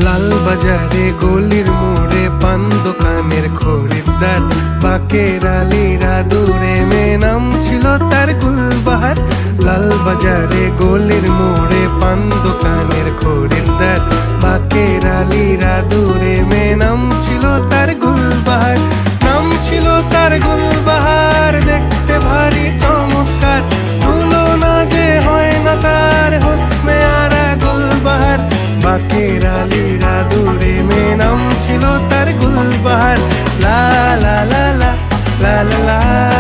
লাল বাজারে গলির মোড়ে পান দোকানের খরিদ্দার, বাকের আলীরা দূরে মেয়ে নাম ছিল তার গুলবাহার। লাল বাজারে গলির মোড়ে পান দোকানের খরিদ্দার, বাকের আলীরা দূরে মেয়ে নাম ছিল তার গুলবাহার। নাম ছিল তার গুলবাহার, দেখতে ভারী চমৎকার, তুলনা যে হয় না তার হোসনে আরা গুলবাহার। বাকের আলীরা দূরে মেয়ে নাম ছিল তার গুলবাহার। লা লা লা লা লা লা লা।